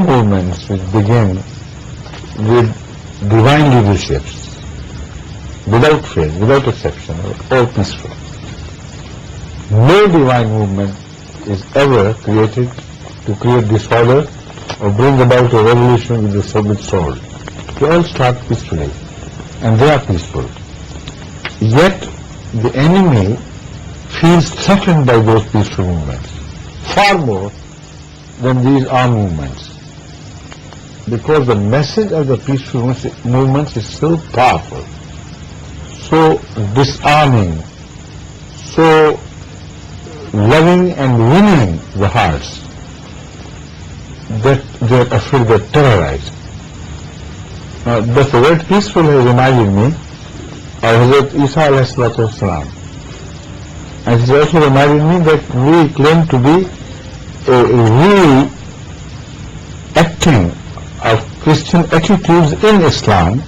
movements which begin with divine leaderships, without fail, without exception, are all peaceful. No divine movement is ever created to create disorder or bring about a revolution with the sword. They all start peacefully, and they are peaceful. Yet the enemy feels threatened by those peaceful movements, far more than these armed movements, because the message of the peaceful movements is so powerful, so disarming, so loving and winning the hearts, that they are afraid, they are terrorized. The word peaceful has reminded me of Hadhrat Isa alayhi salatu wasalam. And it also reminded me that we claim to be a re-acting of Christian attitudes in Islam,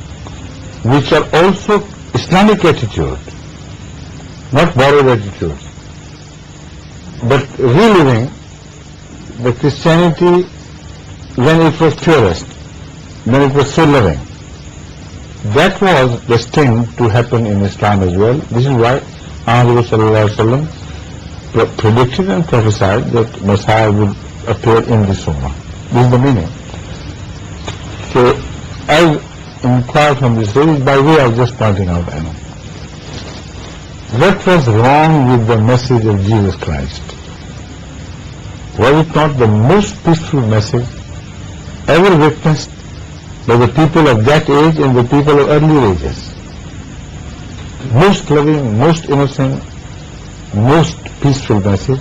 which are also Islamic attitudes, not borrowed attitudes, but reliving the Christianity when it was purest, when it was so loving. That was destined to happen in Islam as well. This is why Ahmadiyya sallallahu alaihi wasallam predicted and prophesied that Messiah would appear in this ummah. This is the meaning. So, I inquire from this series by way of just pointing out, what was wrong with the message of Jesus Christ? Was it not the most peaceful message ever witnessed by the people of that age and the people of earlier ages? Most loving, most innocent, most peaceful message,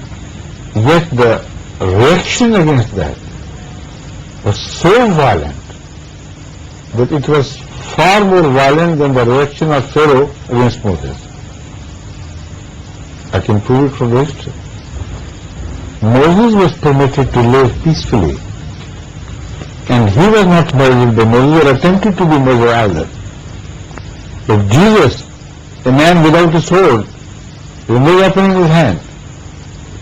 yet the reaction against that was so violent that it was far more violent than the reaction of Pharaoh against Moses. I can prove it from the history. Moses was permitted to live peacefully, and he was not murdered by Moses or attempted to be murdered either. But Jesus, a man without a sword, with no weapon in his hand,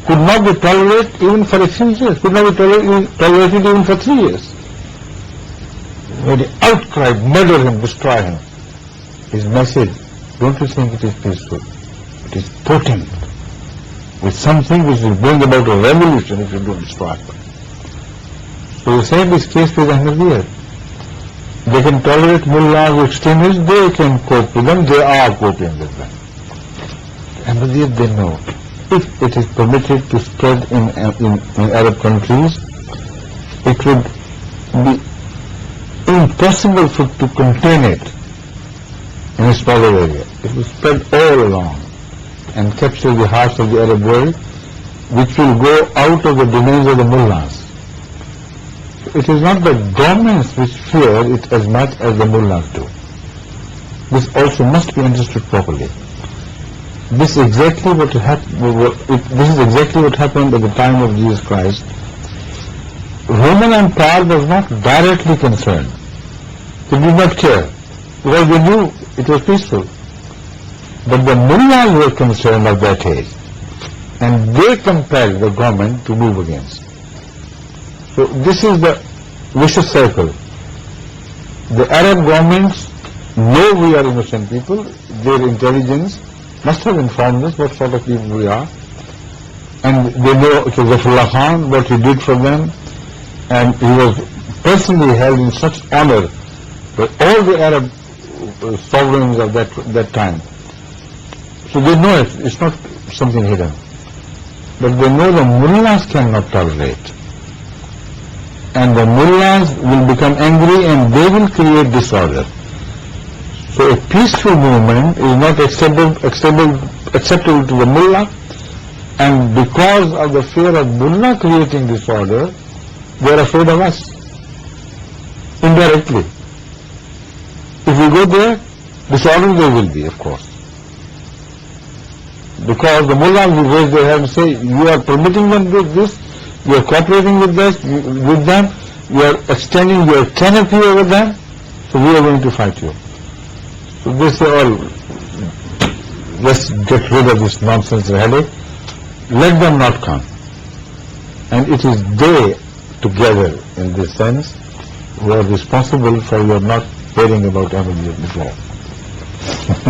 could not be tolerated even for a few years, could not be tolerated even for 3 years. When they outcried, murder him, destroy him. His message, don't you think it is peaceful? It is potent, with something which will bring about a revolution if you don't destroy it. So the same is case with Ahmadiyya. They can tolerate mullahs, extremists, they can cope with them, they are coping with them. Ahmadiyya, they know, if it is permitted to spread in Arab countries, it would be impossible to contain it in a smaller area. It will spread all along and capture the hearts of the Arab world, which will go out of the domains of the mullahs. It is not the governments which fear it as much as the mullahs do. This also must be understood properly. This is exactly what happened at the time of Jesus Christ. Roman Empire was not directly concerned. They did not care, because they knew it was peaceful. But the mullahs were concerned of that age, and they compelled the government to move against. So this is the vicious circle. The Arab governments know we are innocent people. Their intelligence must have informed us what sort of people we are. And they know, okay, Zafrullah Khan, what he did for them, and he was personally held in such honor by all the Arab sovereigns of that time. So they know it. It's not something hidden. But they know the mullahs cannot tolerate. And the mullahs will become angry and they will create disorder. So a peaceful movement is not acceptable to the mullah, and because of the fear of mullah creating disorder, they are afraid of us. Indirectly. If we go there, disorder there will be, of course. Because the mullahs will raise their hand and say, you are permitting them to do this, you are cooperating with them, you are extending your canopy over them, so we are going to fight you. So they say, let's get rid of this nonsense and headache, let them not come. And it is they together in this sense who are responsible for your not hearing about Ahmadiyya before.